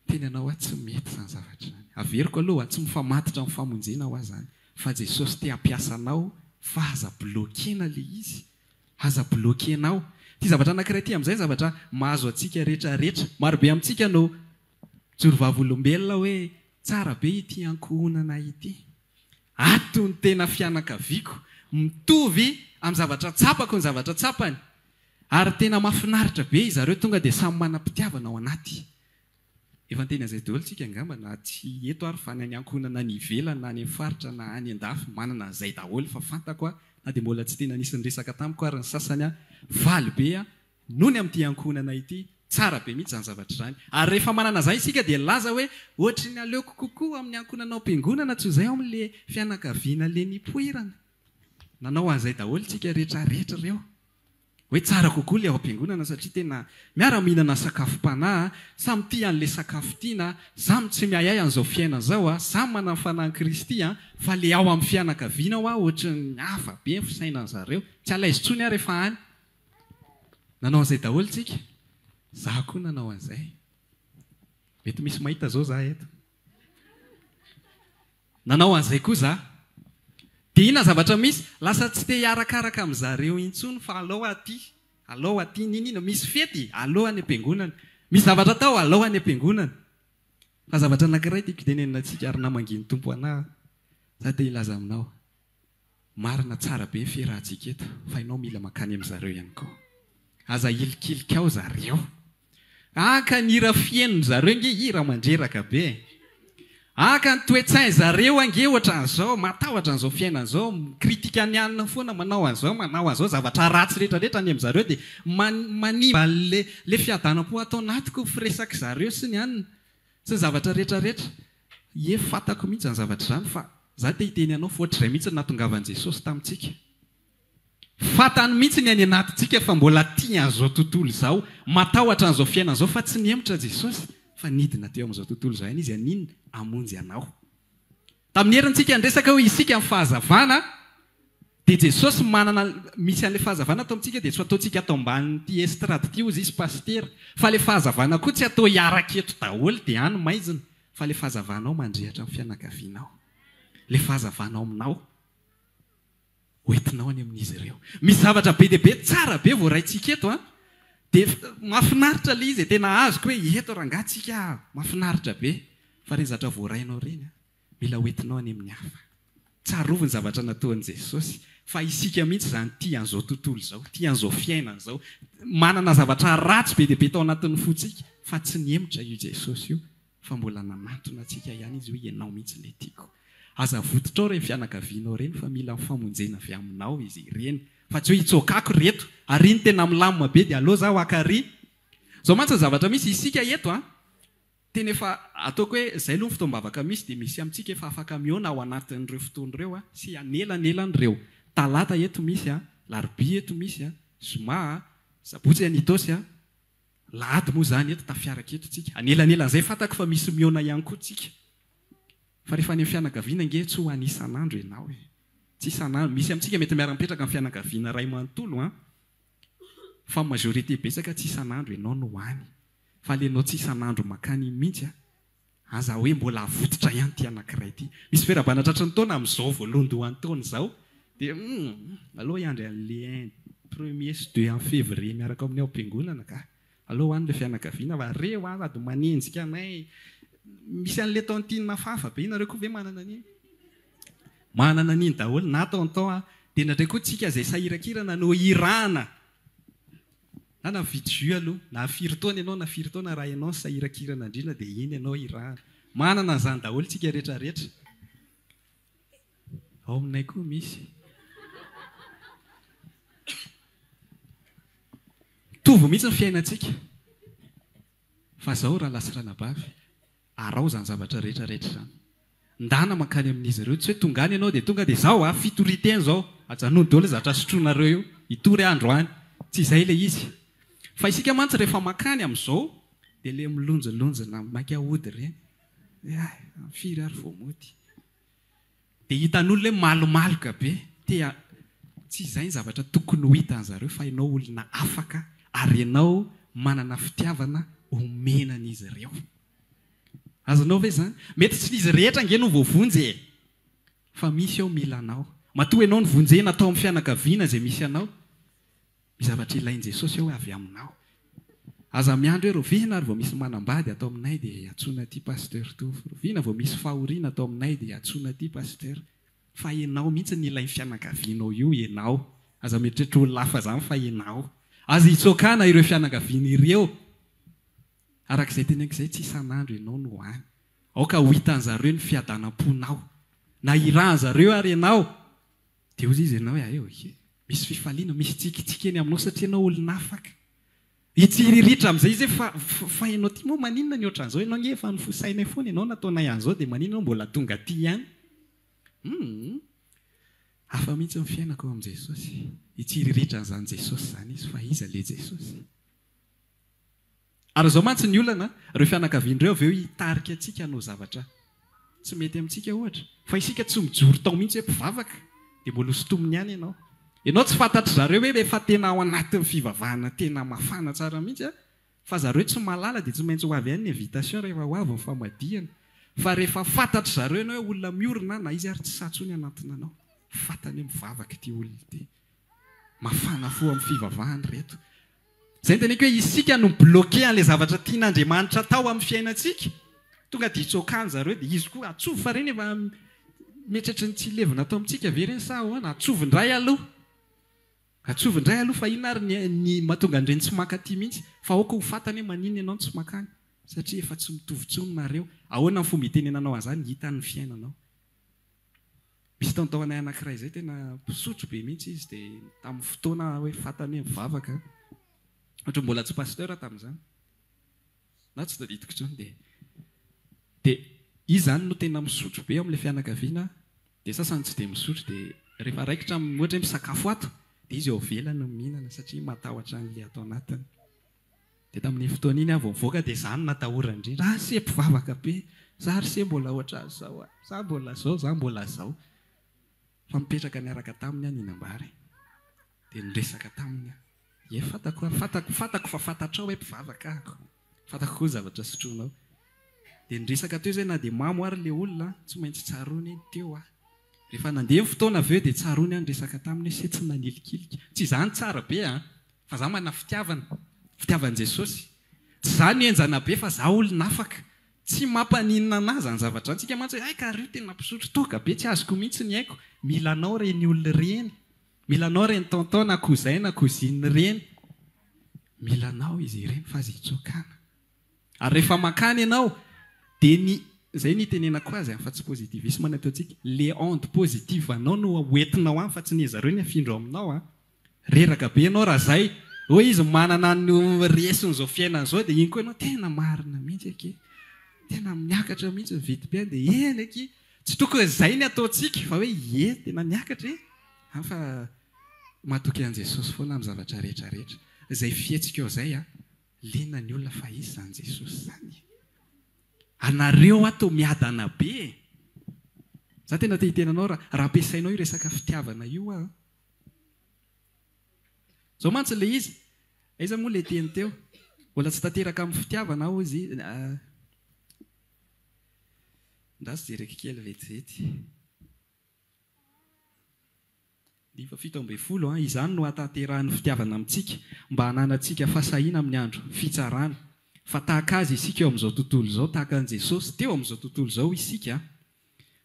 tena anao a tsy mety izany zavatra izany averiko aloha tsy mifamatitra amin'ny famonjena ao zany fa Jesosy te hampiasa anao fa aza blokena le izy aza blokenao ty zavatra anankiray ty amin'izay zavatra mahazo antsika rehetrarehetra marobe amintsika no jorovavolombelona hoe tsara be ity ankohonana ity ato ny tena fianakaviako mitovy amin'ny zavatra tsapako ny zavatra tsapany ary tena mahafinaritra be izareo tonga dia samy manam-pitiavana ao anaty efa ny teny an'izay daholo tsika angamba na tsy eto ary fa ny ankohonana ny ivelana na any amin'ny faritra na any an-dafy manana izay daholo fa fantako a na dia mbola tsy tena nisy ny resaka tamiko ary ny sasany a valy be a noho ny amin'ity ankohonana ity tsara be mihitsy izany zavatra izany ary rehefa manana izay isika dia laza hoe ohatra ny aleoko kokoa amin'ny ankohonanao am-piangonana tsy ho izay ao amin'le fianakaviana le nipoirana nanao an'izay daholo tsika rehetrarehetra ireo hoe tsara kokoa le ao am-piangonana satria tena miara-mihinana sakafo-panahy samy tia an'le sakafo tiana samy tsy miayay an'izao fiainana izao a samy manana ny fanahy Kristy a fa le ao amin'ny fianakaviana ao a ohatra ny hafa be ny fisainan'zareo tsy alaizintsony a rehefa any nanao an'izay daholo tsika za koa nanao an'izay mety misy mahita zao za eto nanao an'izay koa za dia ina zavatra misy lasa tsy te hiarakaraka amin'izareo intsony fa alao aty ninina misy fety alao any am-piangonana misy zavatra tao alao any am-piangonana fa zavatra anankiray tiako tenenina antsika ary namanginy tompo anahy za te hilaza aminao marina tsara be ny fiarahantsika eto fa ianao mila makany amin'izareo ihany koa aza ilikilika ao zareo aka ny hira fienony zareo nge hira mandreraka be aka ny toetsainy zareo ange ohatran'izao matahotra an'izao fiainan'izao mikritika ny anina foana manao an'izao zavatra ratsy rehetrarehetra any amin'izareo dia manimba le fiadanam-po atao anatiko firesaka zareo sy ny anina sy ny zavatra rehetrarehetra fantako mihitsy zany zavatra izany fa za te hiteny anao fa ohatr'izay mihitsy natongavan'i Jesosy tamintsika fantany mihitsy ny any anatintsika fa mbola tia an'izao tontolo izao matahotra an'izao fiainan'izao fa tsy niemotra Jesosy fa nidina teo amin'izao tontolo izao ihany izy aninona amonjy anao tamin'ny herintsika nresaka hoe isika amin'ny fahazavana dia Jesosy manana misy an'ilay fahazavana atao amintsika dia tsy ataontsika atao ambanin'ity estrady ity ozy isy pastera fa ilay fahazavana koa tsy atao hiaraka eto daholo dia any maizina fa ilay fahazavanao mandrehatra amin'ny fianakavianao ilay fahazavanao aminao hoentinao any amin'izy ireo. Misy zavatra be dia be tsara be vao raintsika eto a, dia mahafinaritra le izy tena azoko hoe eto rangatsika mahafinaritra be, fa reny zavatra voarainao reny a, mila hoentinao any amin'ny hafa. Tsarovy ny zavatra nataon'i Jesosy, fa isika mihitsy izany tia an'izao tontolo izao, tia an'izao fiainana izao, manana zavatra ratsy be dia be tao anatin'ny fontsika, fa tsy niemotra io Jesosy io, fa mbola nanantona antsika ihany izy hoe ianao mihitsy ilay tiako. Aza vototrao reny fianakavianao reny, fa mila mifamonjena avy aminao izy ireny, fa tsy hoe hitsokako reto, ary ny tena milamina be dia aleo zaho akary. Zao mantsy zavatra misy isika eto a, tena efa ataoko hoe izay aloha ny fotoam-bavaka misy dia misy amintsika efa afaka miona ao anatin'ireo fotoan'ireo a, sy anelan'elan'ireo. Talata eto misy a, larobia eto misy a, zoma, sabotsy anitosy a, lahady moa zany eto tafiaraka eto tsika. Anelan'elan'izay fantako fa misy miona ihany koa tsika. Fa rehefa any amin'ny fianakaviana nge tsy ho any isan'andro ianao e. Tsy isan'andro, misy amintsika mety miara-mipetraka amin'ny fianakaviana ray manontolo a, fa majorité betsaka tsy isan'andro ianao no hany. Fa lenao tsy isan'andro makany mihitsy a, aza hoe mbola avototra ihany ty anankiray ty. Misy vera-banatratry ny taona amin'izao voalohandohan'ny taona izao, dia aleo iandry an'le 1er sy 2 février miaraka amin'ny ao am-piangonana ka. Aleo hoany le fianakaviana fa reo ady manenjika anay. Misy an'le taontinina fafa be inareo koa ve manana an'iny? Manana an'iny daholo na taontao a, dia natray koa tsika izay sahirakirana no irana. Na mividy jus aloha, na firy taona ianao na firy taona raha ianao sahirakirana indrindra dia iny ianao irana. Manana an'izany daholo tsika rehetrarehetra. Ao aminay koa misy. Tovy mihitsy ny fiainantsika. Fa zao raha lasirana-bavy, arao zany zavatra rehetrarehetra zany. Ndana mankany amin'izy ireo, tsy hoe tongany ianao dia tonga dia zao a fitoriten zao. Ajanony daholo zavatra sotroinareo io, hitory androany. Tsy izay ilay izy. Fa isika mantsy rehefa makany amin'izao, dia ilay milonjolonjona maika hody ireny. Firy ary vao mody. Dia hitan'olona hoe malomaloka be. Tsy izay ny zavatra tokony ho hitan'zareo, fa ianao olona afaka ary ianao manana fitiavana omenan'izy ireo. Azonao ve zany? Mety tsy izy rehetra nge no voavonjy e. Fa misy ao mila anao. Matoa ianao ny vonjena atao amin'ny fianakaviana izay misy anao. Misy zavatra ilain'i Jesosy ao avy aminao. Aza miandro hoe rovina ary vao misy manambady atao aminay dia atsoina ty pasteur Tofo. Rovina vao misy fahoriana atao aminay dia atsoina ty pasteur. Fa ianao mihitsy ny ilain'ny fianakavianao io ianao. Aza mieritreritra olona hafa zany fa ianao. Aza hitsokana ireo fianakaviana ireo. Arak'izay tenak'izay tsy isan'andro ianao no hany. Aoka ho hitan'zareo ny fiadanam-ponao. Na iran'zareo ary ianao. Dia hozy izy ianao eo. Misy fifaliana, misy tsikitsika eny aminao satria ianao olona afaka. Hitsiriritra amin'izay izy fa ianao ty moa maninona ny ohatran'izao, ianao nge efa nofosainay foana ianao nataonay an'izao dia maninona mbola tonga ty ihany. Hafa mihitsy ny fiainako amin'i Jesosy. Hitsiriritra an'izany Jesosy zany izy fa iza le Jesosy. Ary zao mantsy ny olana, ireo fianakavian'ireo avy eo hitarika antsika hanao zavatra tsy mety amintsika ohatra. Fa isika tsy mijoro tao mihitsy hoe mpivavaka, dia mbola hosintominy ihany ianao. Ianao tsy fantatry zareo hoe efa tena ao anatin'ny fivavahana tena mafana tsara mihitsy, fa zareo tsy malala dia tsy maintsy ho avy ihany ny invitation rehefa ho avy ny famadihana. Fa rehefa fantatry zareo ianao hoe olona miorina na izy ary tsy satsony anatiny anao. Fantany hoe mivavaka ity olona ity. Mafana fo amin'ny fivavahany reto. Izay teneko hoe isika no bloqué an'ilay zavatra tian'Andriamanitra tao amin'ny fiainantsika. Tonga dia hitsokany zareo dia izy koa atsovo fa reny efa mietretry ny tsy levina atao amintsika ve reny sa ahoana? Atsovindray aloha. Atsovindray aloha fa inona ary ny mahatonga an'ireny tsy mankaty mihitsy. Fa aoka ho fantany hoe maninona ianao tsy makany. Satria efa tsy mitovitsionnareo. Ahoana ny fomba itenenanao an'izany hitan'ny fiainanao. Misy taontaonay anankiray izay tena mpisotro be mihitsy izy dia tamin'ny fotoana hoe fantany hoe mivavaka. Ohatra mbola tsy pasteur tamin'izany. Na tsy tadidiko intsony dia izy zany no tena misotro be amin'ilay fianakaviana. Dia sasany tsy dia misotro dia rehefa raikitra ohatra hoe misakafo ato dia izy eo velany no mihinana satria matahotra an'ilay atao anatiny. Dia tamin'ny fotoana iny avy mivoaka dia izany natahorany indrindra. Se mpivavaka be, za ry se mbola ohatra zao, za mbola zao, za mbola zao. Fa mipetraka niaraka taminy any inambary. Dia niresaka taminy. Fantako fa fantatrao hoe mpivavaka ahako. Fantako koa zavatra sotroinao. Dia niresaka teo izay na dia mamo ary ilay olona tsy maintsy tsaroana eny teo ah. rehefa nandeha ny fotoana aveo dia tsarony any resaka taminy hoe tsy nanilikilika tsy izany tsara be fa za mana fitiavan' Jesosy tsy zany enjana be fa za olona afaka tsy mampaninina anazy ny zavatra antsika mantsy hoe ka rio tena mpisotro toka be tsy azoko mihitsy ny haiko milanao reny olona reny milanao reny tonton na cousin na cousine reny milanao izy ireny fa azy itsokana ary rehefa makany ianao dia zay nitenenako azy fa tsy positivisme natao antsika le onde positive anao no hoentinao any fa tsy ny zareo ny afindro aminao reraka be ianao raha zay hoe izy manana no resin'izao fiainan'izao dia iny koa ianao tena marina mihitsy ake tena miakatra mihitsy vity-pe dia eny aky tsy tokony izay ny ataontsika fa hoe tena miakatra fa matoky an' Jesosy foana amin'ny zavatra rehetrarehetra izay fietsika eo izay lena ny olona fa izy zany Jesosy zany anareo atao miadana be za tena te hitenanao raha ampiasainao io resaka fitiavana io zao mantsy le izy aiza moa le teny teo mbola tsy tanteraka amin'ny fitiavana ao izy ndasy jereka kely vetivety 17 izany no hatanterahany fitiavana amintsika mba hananantsika fasahiana amin'ny andro fitsarana fa tahaka azy isika eo amin'izao tontolo izao tahaka an' Jesosy teo amin'izao tontolo izao isika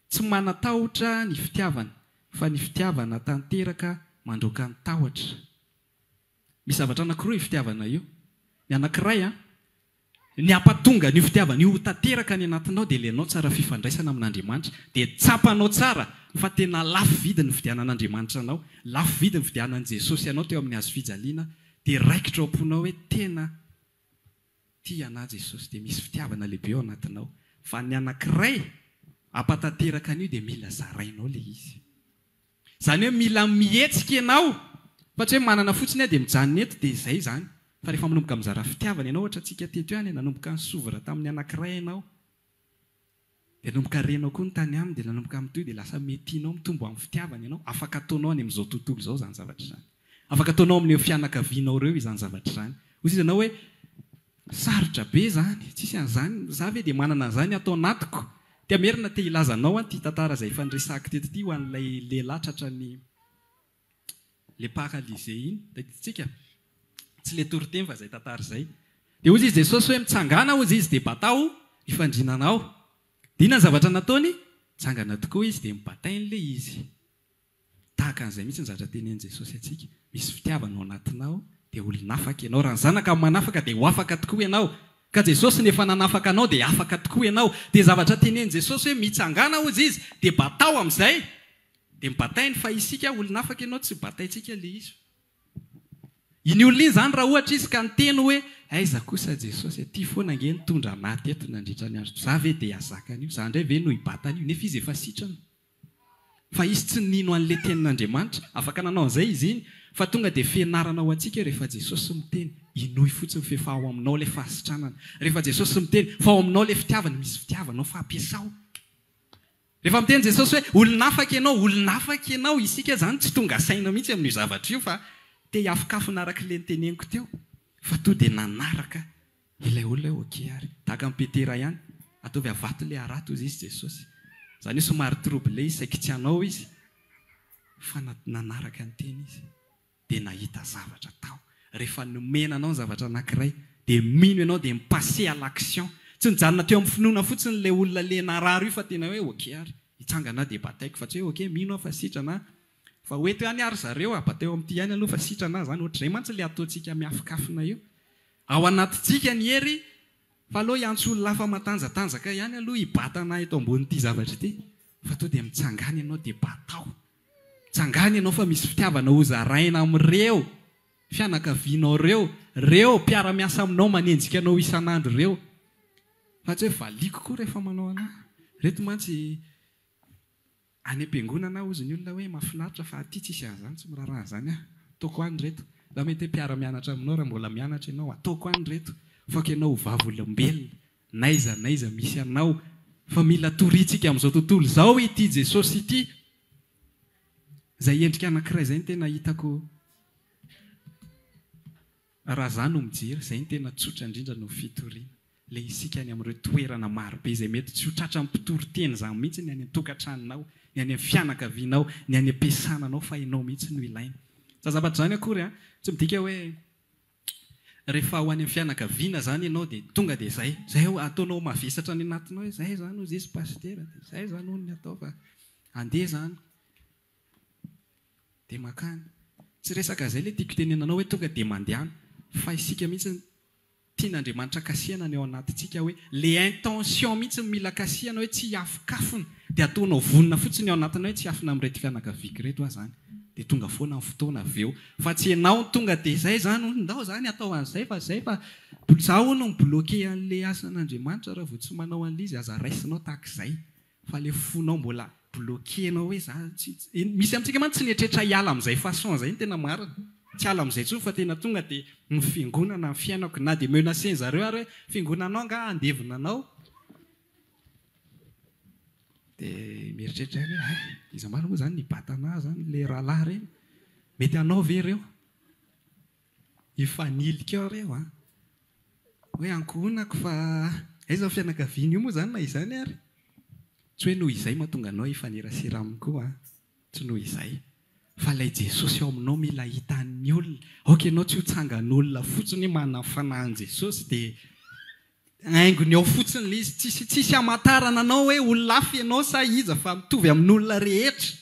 tsy manatahotra ny fitiavana fa ny fitiavana tanteraka mandroaka ny tahotra misy zavatra anankiroa io fitiavana io ny anankiray ny ampatonga ny fitiavana io tanteraka ny anatinao dia lenao tsara fifandraisana amin'Andriamanitra dia tsapanao tsara fa tena lafo vidy ny fidianan'Andriamanitra anao lafo vidy ny fidianan'i Jesosy ianao teo amin'ny hazo fijaliana dia raikitra ao am-ponao hoe tena tia anà Jesosy dia misy fitiavana lehibe ao anatinao fa ny anankiray ampatanteraka an'io dia mila zarainao le izy zany hoe mila mihetsika ianao fa tsy hoe manana fotsiny dia mijanona eto dia izay zany fa rehefa manomboka mizara fitiavana ianao ohatra antsika teto ihany nanomboka nysovra tamin'ny anankiray ianao dia nanomboka renao koa ny tany aminy dia nanomboka amin'toy dia lasa metianao mitombo amin'ny fitiavana ianao afaka ataonao any amin'izao tontolo izao zany zavatra izany afaka ataonao amin'ny fianakavianao ireo izany zavatra izany ozy izy anao hoe sarotra be zany tsisy an'izany za ve dia manana an'izany atao anatiko dia merina te hilazanao ty tantara izay fanresahako teto ty ho an'ilay lehilahy tratra ny le paralysé iny taitsika tsy le toroteny fa izay tantara izay dia ozy izy Jesosy hoe mitsangana ozy izy dia batao ifandrinanao dia inona ny zavatra nataony mitsangana tokoa izy dia mibatain'le izy tahaka an'izay mihitsy ny zavatra tenen'i Jesosy atsika misy fitiavana ao anatinao dia olona afaka ianao raha ny zanaka manafaka dia ho afaka tokoa ianao ka Jesosy nefa nanafaka anao dia afaka tokoa ianao dia zavatra tenen'i Jesosy hoe mitsangana ozy izy dia batao amin'izay dia mibatainy fa isika olona afaka ianao tsy bataintsika le izy iny olona iny zany raha ohatra izy ka niteny hoe aiza kosa Jesosy aty foana nge nitondra anaty eto nandritra ny andro za ve dia azakany io za ndray ve no hibatany io nefa izy efa sitrana fa izy tsy nino an'le tenin'Andriamanitra afaka nanao an'izay izy iny fa tonga dia fianarana ao antsika rehefa Jesosy miteny inoy fotsiny fefa ao aminao le fahasitranana rehefa Jesosy miteny fa ao aminao le fitiavana misy fitiavanao fa ampiasao rehefa miteny Jesosy hoe olona afaka ianao isika zany tsy tonga saina mihitsy amin'io zavatra io fa te hiafokafona araka le niteneniko teo fa to dia nanaraka ilay olona hoe oke ary tahaka amin'ny Petera ihany ataovy avato le arato izy Jesosy zany hoe somary trouble izy saiki tsy anao izy fa nanaraka ny teny izy dia nahita zavatra tao rehefa nomena anao ny zavatra anankiray dia mino ianao dia mipase à l'action tsy nijanona teo amin'ny finoana fotsiny le olona le nararo io fa tena hoe oke ary hitsangana dia bataiko fa tsy hoe oke mino aho fa sitrana fa hoeto ihany ary zareo bateo amin'ity ihany aloha fa sitrana zany ohatr'izay mantsy le ataontsika miafokafona io ao anatintsika ny hery fa aloha iantso olona hafa matanjatanjaka ihany aloha hibatana eto ambon'ity zavatra ity fa to dia mitsangana ianao dia batao mitsangana ianao fa misy fitiavana ho zaraina amin'ireo fianakavianao reo mpiara-miasa aminao manenjika anao isan'andro ireo fa tsy hoe valiko koa rehefa manao anahy reto mantsy any am-piangonana ozy ny olona hoe mahafinaritra fa aty tsisy an'izany tsy miraharaha zany ataoko any reto raha mety hoe mpiara-mianatra aminao raha mbola mianatra ianao ataoko any reto faka ianao vavy olombelona naiza misy anao fa mila toritsika amin'izao tontolo izao ity Jesosy ity izay endrika anankiray izay ny tena hitako raha zany no mijery izay ny tena tsotra indrindra no fitoriana le isika any amin'ireo toerana marobe izay mety tsy ho tratra ampitoroteny izany mihitsy ny any an-tokantranonao, ny any amin'ny fianakavianao, ny any am-piasananao fa ianao mihitsy no ilaina. Zazavatra zany akory tsy midika hoe rehefa ho any amin'ny fianakaviana zany ianao dia tonga dia zay ataonao mavesatra ny anatinao hoe zay zany ho zesy pastera, zay zany ho ny atao fa andeha zany dia makany. Tsy resaka zay le tiako tenenanao hoe tonga dia mandehana, fa isika mihitsy tian'Andriamanitra kasihana ny ao anatintsika hoe le intention mihitsy mila kasihana hoe tsy hiafokafona dia ataonao vonona fotsiny ao anatiny hoe tsy hiafina amin'irety fianakaviako reto aho zany dia tonga foana amin'ny fotoana avy eo. Fa tsy ianao tonga dia zay zany ndao zany atao an'izay fa zay fa zaho no mibloqué an'ilay asan'Andriamanitra raha vao tsy manao an'ilay izy aza raisinao tahak'izay. Fa le fonao mbola bloquénao hoe misy amintsika mantsy tsy nietrehitra hiala amin'izay façon zay ny tena marina. Tsy ala amin'izay tsony fa tena tonga dia ny fiangonana ny fiainako na dia menacen zareo ary hoe fiangonanao nga andevonanao dia mieritreritra hoe iza marina moa zany nibatana zany le rahalahy reny, mety anao ve reo ifanilika reo hoe ankohonako fa aiza fianakaviana io moa zany na izany ary tsy hoe noho izay mahatonga anao ifanerasera aminy koa tsy noho izay fa ilay Jesosy ao aminao mila hitan'ny olona. Ok, ianao tsy ho tsangan'olona fotsiny manana fanahin Jesosy dia haingony ao fotsiny le izy, tsisy hamantarana anao hoe olona hafa ianao sa iza fa mitovy amin'olona rehetra.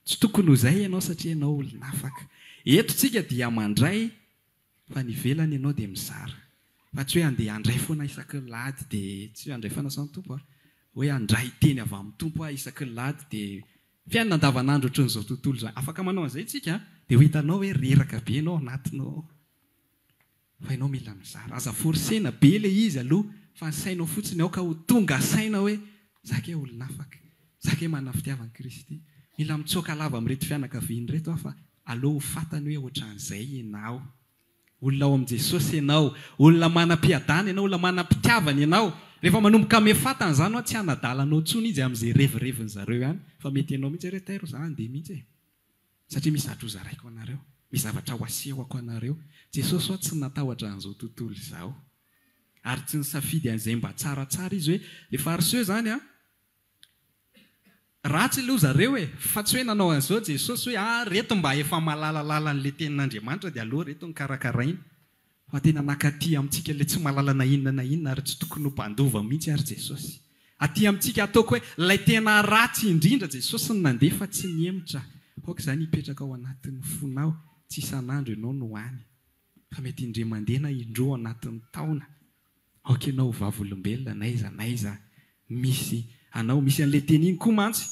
Tsy tokony ho izay ianao satria ianao olona afaka. Eto tsika dia mandray fa ny ivelany ianao dia mizara. Fa tsy hoe andeha handray foana isaky ny lahady dia tsy hoe handray fanasan'ny tompo hoe handray teny avy amin'ny tompo isaky ny lahady dia fiainana andavanandro ohatran'izao tontolo izany. Afaka manao an'izay tsika dia ho hitanao hoe reraka be ianao anatinao. Fa ianao mila mizara. Aza forsena be ilay izy aloha fa ny sainao fotsiny ao ka ho tonga saina hoe zaka olona afaka, zaka manana fitiavana Kristy. Mila mitsoaka lava amin'irety fianakaviany reto fa aleo ho fantany hoe ohatran'izay ianao. Olona ao amin'i Jesosy ianao, olona manam-piadana ianao, olona manam-pitiavana ianao. Rehefa manomboka mefatana izany tsy hanadalanao tsony izy amin'izay revireviny zareo ihany fa mety ianao mihitsy retero za andeha mihitsy satria misy zavatra hozaraiko anareo, misy zavatra ho asehoko anareo. Jesosy tsy natahotra an'izao tontolo izao ary tsy nisafidy an'izay mba tsaratsara izy hoe le fariseo zany ratsy ilay zareo fa tsy hoe nanao an'izao Jesosy hoe reto mba efa malalalala n'ilay tenin'Andriamanitra dia aleo reto ny karakaraina. Fa tena nakaty amintsika ilay tsy malala na inona ary tsy tokony ho mpandova mihitsy ary Jesosy. Aty amintsika ataoko hoe ilay tena ratsy indrindra Jesosy ny nandeha fa tsy niemotra. Aoka izany hipetraka ao anatin'ny fonao, tsy isan'andro ianao no hany. Fa mety indray mandeha na indroa ao anatin'ny taona. Aoka ianao vavolombelona naiza misy anao misy an'ilay teny iny koa mantsy.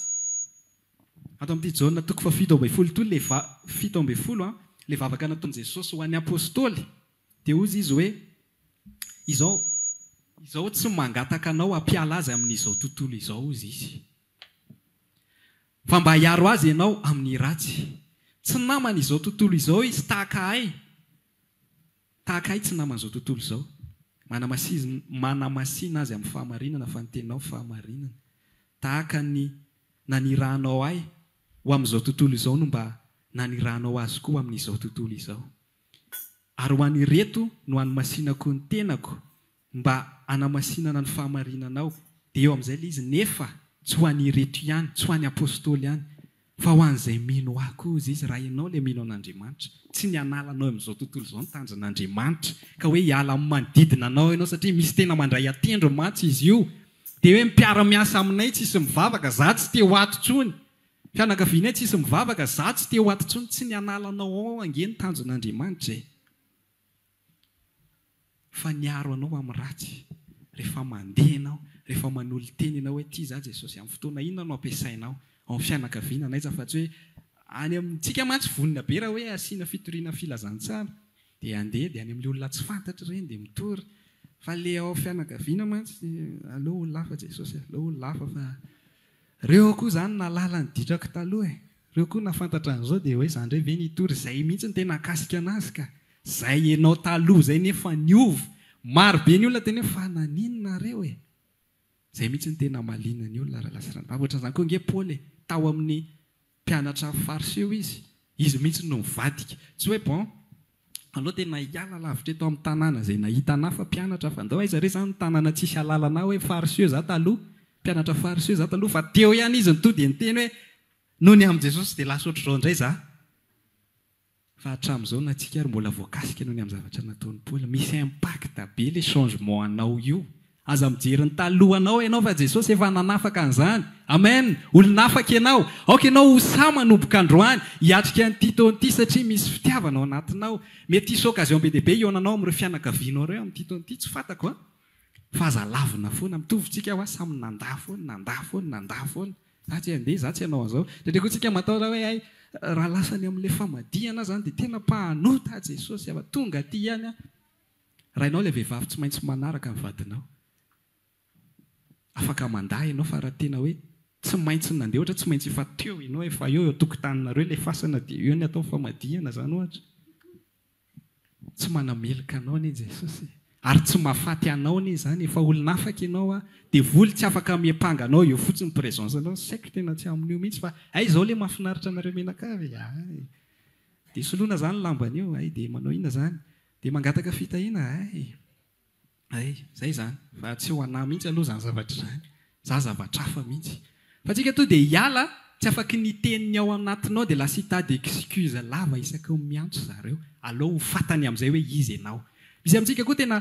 Ato amin'ity Jaona toko fa 7:10 le vavaka nataon'i Jesosy ho an'ny apôstôly. Dia ozy izy hoe izao tsy mangataka anao hampiala azy amin'izao tontolo izao ozy izy. Fa mba hiaro azy ianao amin'ny ratsy. Tsy namana izao tontolo izao izy tahaka ahy tsy naman'izao tontolo izao. Manamasina azy amin'ny fahamarinana fa ny tenao fahamarinana. Tahaka ny nanirahanao ahy ho amin'izao tontolo izao no mba nanirahanao azy koa amin'izao tontolo izao. Ary ho an'ny reto no hanomasinako ny tenako mba hanamasinana ny fahamarinanao. Dia eo amin'izay ilay izy nefa tsy ho an'ny reto ihany, tsy ho an'ny apôstôly ihany, fa ho an'izay mino ako izy raha ianao ilay mino an'Andriamanitra. Tsy ny analanao amin'izao tontolo izao ny tanjon'Andriamanitra ka hoe hiala amin'ny manodidina anao ianao satria misy tena mandray atendro matsy izy io. Dia hoe mipiara-miasa aminay tsisy mivavaka, za tsy te ho ato tsony. Fianakavianay tsisy mivavaka, za tsy te ho ato tsony. Tsy ny analanao ao ange ny tanjon'Andriamanitra fa niaro anao amin'ny ratsy. Rehefa mandeha ianao, rehefa manolo teny ianao hoe ity za Jesosy amin'ny fotoana inona no ampiasainao ao amin'ny fianakaviana naiza fa tsy hoe any amintsika mantsy vonina be raha hoe asiana fitoriana filazantsara dia andeha dia any amin'ilay olona tsy fantatra ireny dia mitory. Fa le ao fianakaviana mantsy aleo olona hafa Jesosy, aleo olona hafa fa reo koa zany nalala ny ditrako taloha reo koa nafantatra an'izao dia hoe za ndray ve nitory. Izay mihitsy ny tena akasika anazy ka izay ianao taloha izay nefa niova. Maro be ny olona tena hoe fa naninona reo izay mihitsy ny tena malina ny olona raha lasa rano. Ohatran'izany koa nge Paoly tao amin'ny mpianatra fariseo izy mihitsy no mivadika. Tsy hoe bon anao tena hiala lavitra eto amin'ny tanàna izay nahitana fa mpianatra fa andao aiza re zany ny tanàna tsisy alalana hoe fariseo za taloha mpianatra fariseo za taloha fa teo ihany izy nitody niteny hoe noho ny amin'i Jesosy dia lasa ohatr'izao indray za fa hatramin'izao na tsika ary mbola voakasika noho ny amin'ny zavatra nataon'ny Paoly misy impact be le changement anao io aza mijery ny talohanao ianao fa Jesosy efa nanafaka an'izany amen olonafaka ianao aoka ianao ho sa manomboka androany hiatrika ny titony ity satria misy fitiavana ao anatinao mety hisy occasion be dia be ionanao amin'ireo fianakavianao ireo amin'ny titony ity tsy fantako a fa aza lavina foana mitovintsika ho a samy nandà foana za tsy andeha za tsy ianao an'izao satria koa tsika mataona hoe ay raha lasany amin'ilay famadihana zany dia tena mpahanota Jesosy ava tonga aty ihany a raha ianao ilay vehivavy tsy maintsy manaraka ny vadinao afaka mandaa ianao fa raha tena hoe tsy maintsy nandeha ohatra tsy maintsy efa teo ianao efa eo tokotaninareo ilay fasana dia eo ny atao famadihana zany ohatra tsy manamelika anao ni Jesosy ary tsy mahafaty anao ni zany efa olonafaka ianao a dia voly tsy afaka miapanga anao eo fotsiny présence anao saiko tena tsy amin'io mihitsy fa ay izao le mahafinaritra anareo menakavy ay dia soloina zany lambany io ay dia manao inona zany dia mangataka fitahiana ay zay zany fa tsy ho anahy mihitsy aloha zany zavatra zany za zavatra hafa mihitsy fa tsika to dia hiala tsy afaka ny teniny ao anatinao dia lasa hitady excuse lava isaka miantso zareo alao ho fatany amin'izay hoe izy ianao misy amintsika koa tena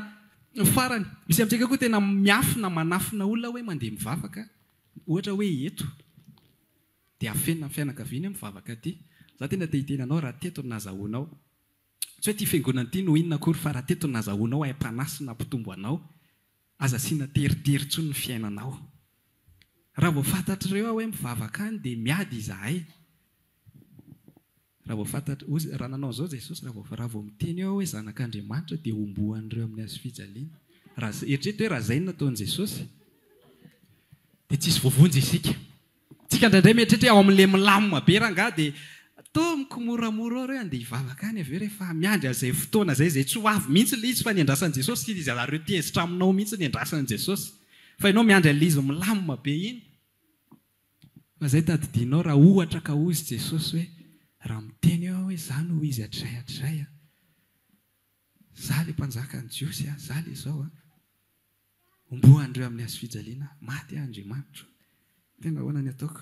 farany misy amintsika koa tena miafina manafina olona hoe mandeha mivavaka ohatra hoe eto dia afenina ny fianakaviana mivavaka aty za tena te hiteny anao raha teto nazahoanao tsy hoe ty fiangonana ity no inona akory fa raha teto nazahoanao aim-panasy nampitombo anao aza siana teritery tsony ny fiainanao raha vao fantatr'ireo aho hoe mivavaka any dia miady izahay raha vao fantatra raha nanao zao Jesosy raha vao miteny ao hoe zanak'Andriamanitra dia ombohan'ireo amin'ny hazo fijaliana raha eritrereto hoe raha zay nataon'i Jesosy dia tsisy voavonjy isika tsika indraindray mieritreritra ao amin'ilay milamina be rangaha dia to mikomoramora reo andeha hivavaka any aveo rehefa miandry an'izay fotoana zay tsy ho avy mihitsy le izy fa ny andrasan'i Jesosy izy zareo tezitra aminao mihitsy ny andrasan'i Jesosy fa ianao miandry an'ilay izy milamina be iny fa zay tadidinao raha ohatra ka hozy Jesosy hoe raha miteny ao hoe za no izy hatray za le mpanjaka ny Jiosy za le zao ombohan'ireo amin'ny hazo fijaliana maty Andriamanitra tena hoana ny ataoko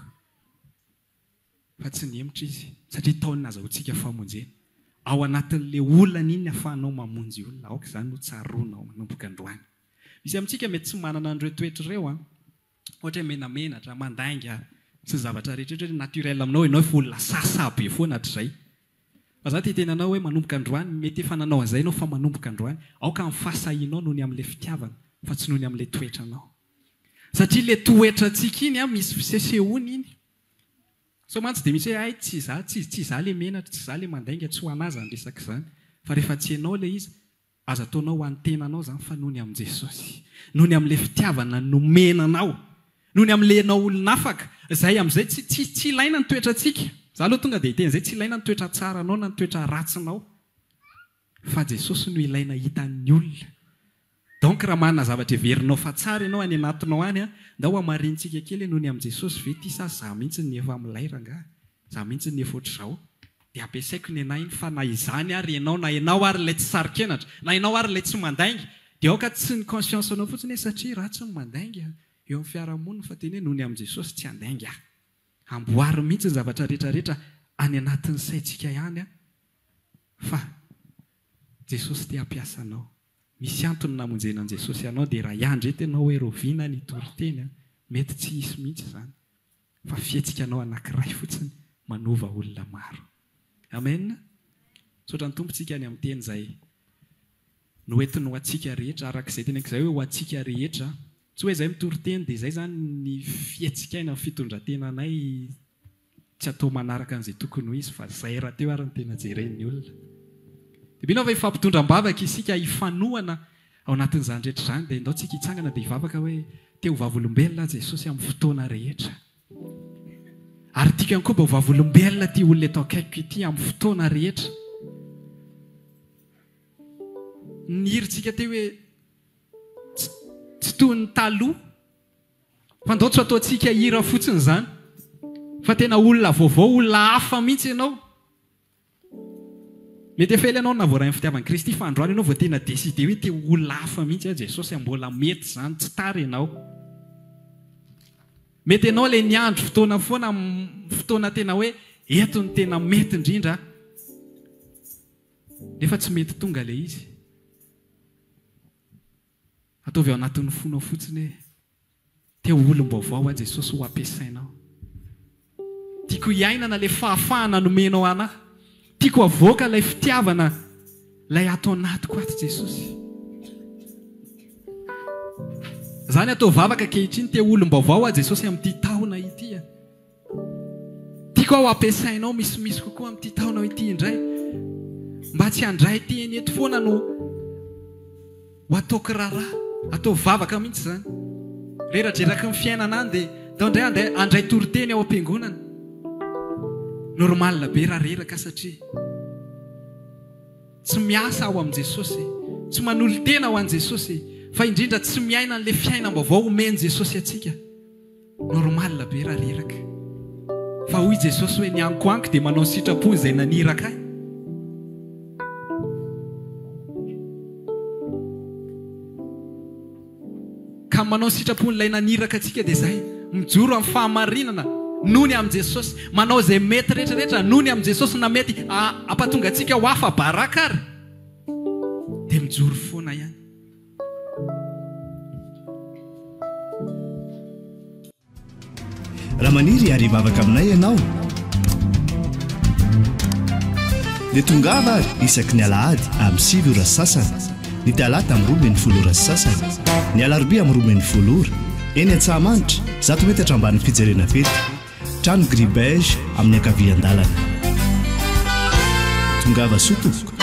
fa tsy niemitra izy satria taony nazahoantsika famonjena ao anatin'ilay olana iny ahafahanao mamonjy olona aoka izany no tsaroanao manomboka androany misy amintsika mety tsy manana an'ireo toetra ireo ohatra hoe menamenatra mandainga sy ny zavatra rehetrarehetra hoe naturel aminao ianao efa olona sasa be foana hatr'izay fa za tenanao hoe manomboka androany mety efa nanao an'izay ianao fa manomboka androany aoka amin'ny fahasahianao noho ny amin'ilay fitiavana fa tsy noho ny amin'ilay toetranao satria ilay toetrantsika iny misy fisesehoany iny so mantsy dia misy hoe ay tsy za le menatra tsy za le mandainga tsy ho anazy ny resaka izany fa rehefa tsy ianao ilay izy aza ataonao ho antenanao zany fa noho ny amin'i Jesosy noho ny amin'ilay fitiavana nomenanao noho ny amin'ilay anao olonafaka zay amin'izay tsy ilaina ny toetrantsika za aloha tonga dia hiteny zay tsy ilaina ny toetra tsaranao na ny toetra ratsinao fa Jesosy no ilaina hitan'ny olona donc raha manana zavatra heverinao fa tsara ianao any anatinao any nda ho hamarintsika kely noho ny amin'i Jesosy ve ty sa za mihitsy ny efa amin'ilay rangaha za mihitsy ny efa ohatr'izao dia ampiasaiko ny anahy iny fa na izany ary ianao na ianao ary ilay tsy sarikenatra na ianao ary ilay tsy mandainga dia aoka tsy ny conscience anao fotsiny hoe satria raha tsy ny mandainga eo amin'ny fiarahamonina fa teny hoe noho ny amin'i Jesosy tsy andainga amboary mihitsy ny zavatra rehetrarehetra any anatin'ny saintsika ihany fa Jesosy te hampiasa anao misy antony namonjena an'i Jesosy ianao dia raha iandry eto ianao hoe roviana ny toriteny mety tsy hisy mihitsy izany fa fietsika anao anankiray fotsiny manova olona maro amen sotra ny tompontsika any amin'ny teny izay no entiny ho antsika rehetra arak'izay teneko izay hoe ho antsika rehetra tsy hoe izay mitoriteny dia izay zany ny fietsikaina ny fitondrantenanay tsy atao manaraka an'izay tokony ho izy fa zay raha teo ary ny tena jeren'ny olona dia binao fa ifampitondram-bavaka isika hifanohana ao anatin'izany rehetra izany dia ndao tsika hitsangana dia hivavaka hoe te ho vavolombelona Jesosy amin'ny fotoana rehetra ary tika ihany koa mba ho vavolombelona ty olona eto akaikiko ity amin'ny fotoana rehetra ny hirintsika teo hoe tsy toy ny taloha fa ndao tsy ataontsika hira fotsiny izany fa tena olona vaovao olona hafa mihitsy ianao mety efely ianao navoaran'ny fitiavan'i Kristy fa androany ianao vao tena décidé hoe te ho lafa mihitsy a Jesosy mbola mety zany tsy tary ianao. Mety ianao le niandro fotoana foana fotoana tena hoe eto ny tena mety indrindra nefa tsy mety tonga le izy. Ataovy ao anatin'ny fonao fotsiny hoe te olom-baovao a Jesosy ho ampiasainao. Tiako hiainana le fahafahana nomenao anahy. Tiako avoaka ilay fitiavana ilay atao anatiko ato Jesosy. Zany atao vavaka kehitriny te olom-baovao a Jesosy amin'ity taona ity. Tiako ao ampiasainao misimisy kokoa amin'ity taona ity indray. Mba tsy handray teny eto foana no ho ataoko raharaha. Atao vavaka mihitsy zany. Reradreraky ny fiainana any dia andray toriteny ao am-piangonana. Normal be raha reraka satria tsy miasa ao amin'i Jesosy, tsy manolo tena ao an'i Jesosy, fa indrindra tsy miaina an'ilay fiainam-baovao omeny Jesosy atsika. Normal be raha reraka. Fa hoy Jesosy hoe ny ankoanko dia manao sitrapony izay naniraka ahy. Ka manao sitrapony ilay naniraka atsika dia izay mijoro amin'ny fahamarinana nony amin'i Jesosy, manao izay mety rehetrarehetra nony amin'i Jesosy na mety ampatonga atsika ho hafa baraka ary dia mijoro foana ihany. Raha maniry ary mavaka aminay ianao dia tongava ary isaky ny alahady amin'ny 7 ora sasany, ny talata amin'ny 12 ora sasany, ny alarobia amin'ny 12 ora, eny Antsahamanitra 100 metatra ambanin'ny fijerena fety, trano Gribege amin'ny ankavian-dalana. Tongava soto.